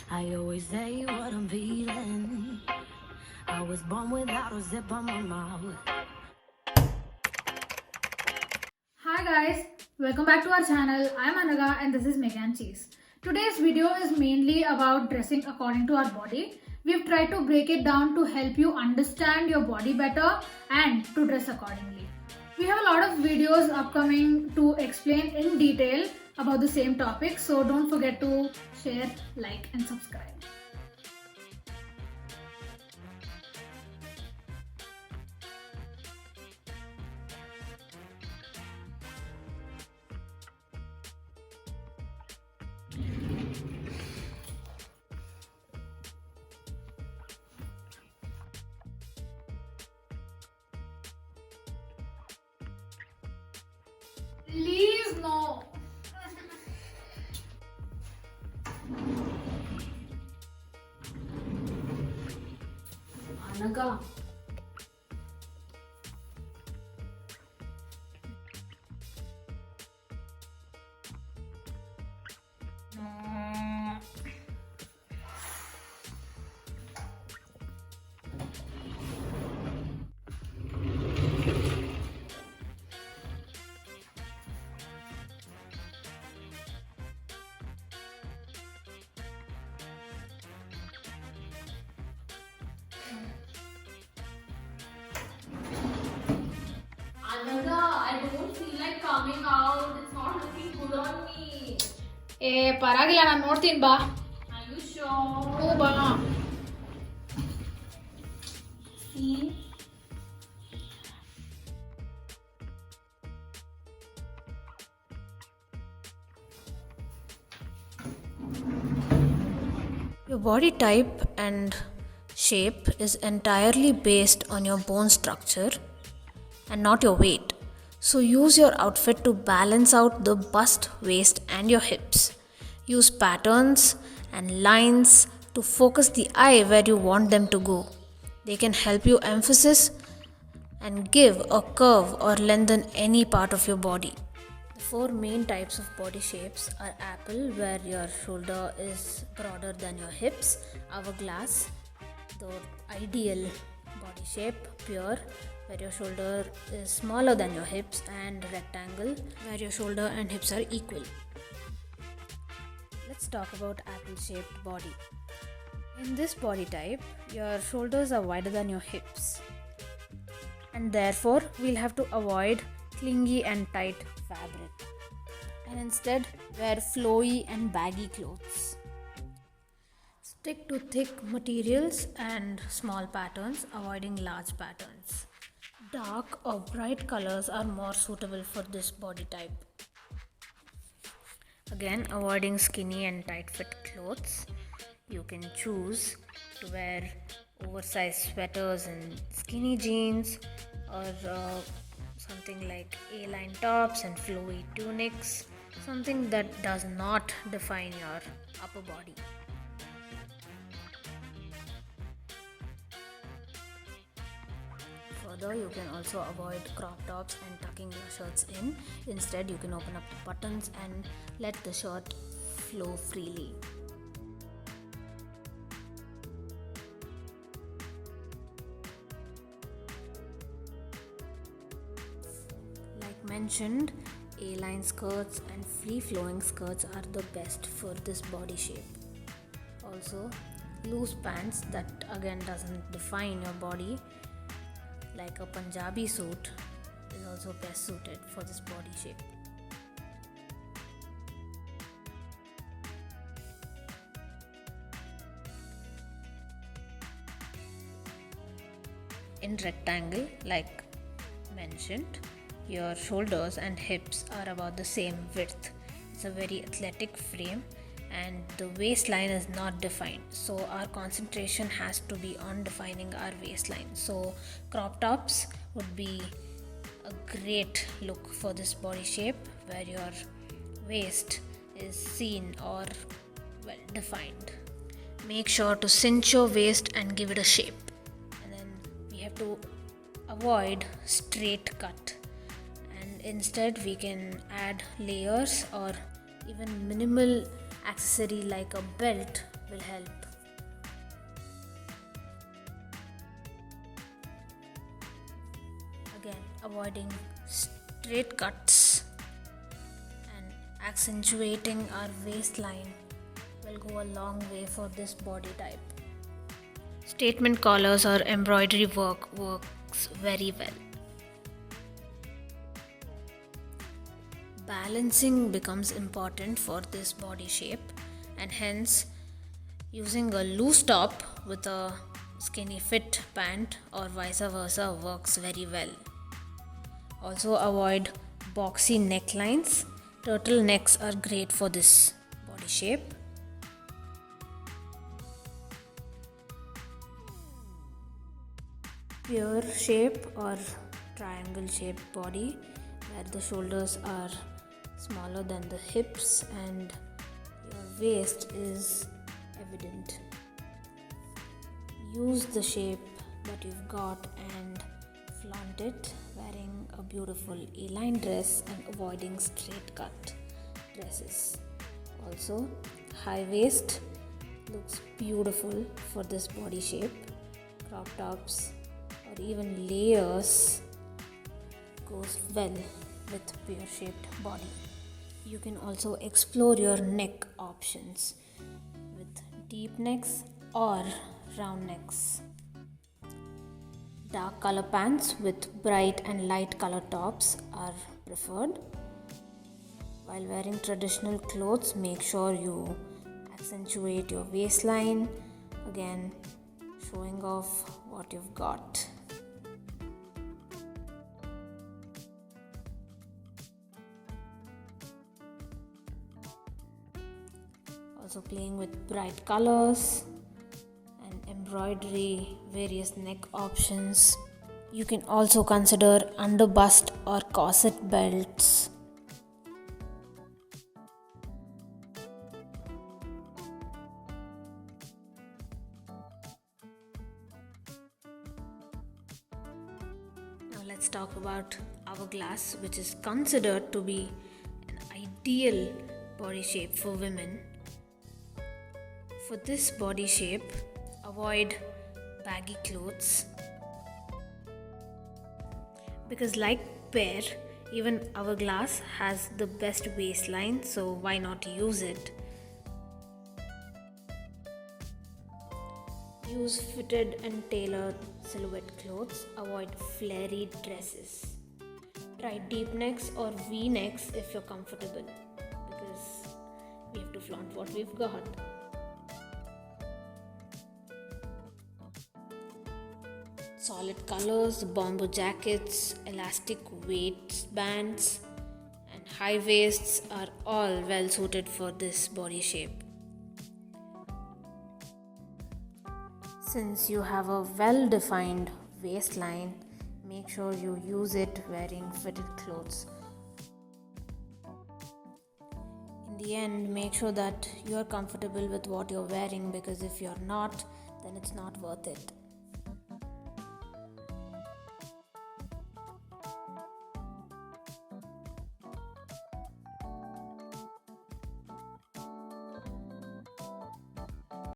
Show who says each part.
Speaker 1: I always say what I'm feeling. I was born without a zip on my mouth.
Speaker 2: Hi guys, welcome back to our channel. I am Anaga and this is Meg and Cheese. Today's video is mainly about dressing according to our body. We've tried to break it down to help you understand your body better and to dress accordingly. We have a lot of videos upcoming to explain in detail about the same topic, so don't forget to share, like and subscribe. Please no. Anaga. I don't feel like coming out. It's not looking good on me. ಪರವಾಗಿಲ್ಲ ನಾನು ನೋಡ್ತೀನಿ ಬಾ. Are you sure? ಓ ಬಾ. See?
Speaker 3: Your body type and shape is entirely based on your bone structure and not your weight. So use your outfit to balance out the bust, waist and your hips. Use patterns and lines to focus the eye where you want them to go. They can help you emphasize and give a curve or lengthen any part of your body. The four main types of body shapes are apple, where your shoulder is broader than your hips; hourglass, the ideal body shape; pure, where your shoulder is smaller than your hips; and rectangle, where your shoulder and hips are equal. Let's talk about apple shaped body. In this body type, your shoulders are wider than your hips, and therefore we'll have to avoid clingy and tight fabric and instead wear flowy and baggy clothes. Stick to thick materials and small patterns, avoiding large patterns. Dark or bright colors are more suitable for this body type. Again, avoiding skinny and tight fit clothes. You can choose to wear oversized sweaters and skinny jeans, or something like A-line tops and flowy tunics, something that does not define your upper body. Further, you can also avoid crop tops and tucking your shirts in. Instead, you can open up the buttons and let the shirt flow freely. Like mentioned, A-line skirts and free-flowing skirts are the best for this body shape. Also, loose pants that again doesn't define your body, like a Punjabi suit, is also best suited for this body shape. In rectangle, like mentioned, your shoulders and hips are about the same width. It's a very athletic frame and the waistline is not defined, so our concentration has to be on defining our waistline. So crop tops would be a great look for this body shape, where your waist is seen or well defined. Make sure to cinch your waist and give it a shape. And then we have to avoid straight cut, and instead we can add layers or even minimal accessory like a belt will help. Again, avoiding straight cuts and accentuating our waistline will go a long way for this body type. Statement collars or embroidery work works very well. Balancing becomes important for this body shape, and hence using a loose top with a skinny fit pant or vice versa works very well. Also avoid boxy necklines. Turtlenecks are great for this body shape. Pear shape or triangle shaped body where the shoulders are smaller than the hips and your waist is evident. Use the shape that you've got and flaunt it, wearing a beautiful A-line dress and avoiding straight cut dresses. Also, high waist looks beautiful for this body shape. Crop tops or even layers goes well with pear shaped body. You can also explore your neck options with deep necks or round necks. Dark color pants with bright and light color tops are preferred. While wearing traditional clothes, make sure you accentuate your waistline, again showing off what you've got. Also playing with bright colors and embroidery, various neck options. You can also consider underbust or corset belts. Now let's talk about hourglass, which is considered to be an ideal body shape for women. For this body shape, avoid baggy clothes because like pear, even hourglass has the best waistline, so why not use it? Use fitted and tailored silhouette clothes. Avoid flary dresses. Try deep necks or V necks if you're comfortable, because we have to flaunt what we've got. Solid colors, bomber jackets, elastic waistbands, and high waists are all well suited for this body shape. Since you have a well defined waistline, make sure you use it wearing fitted clothes. In the end, make sure that you are comfortable with what you're wearing, because if you're not, then it's not worth it.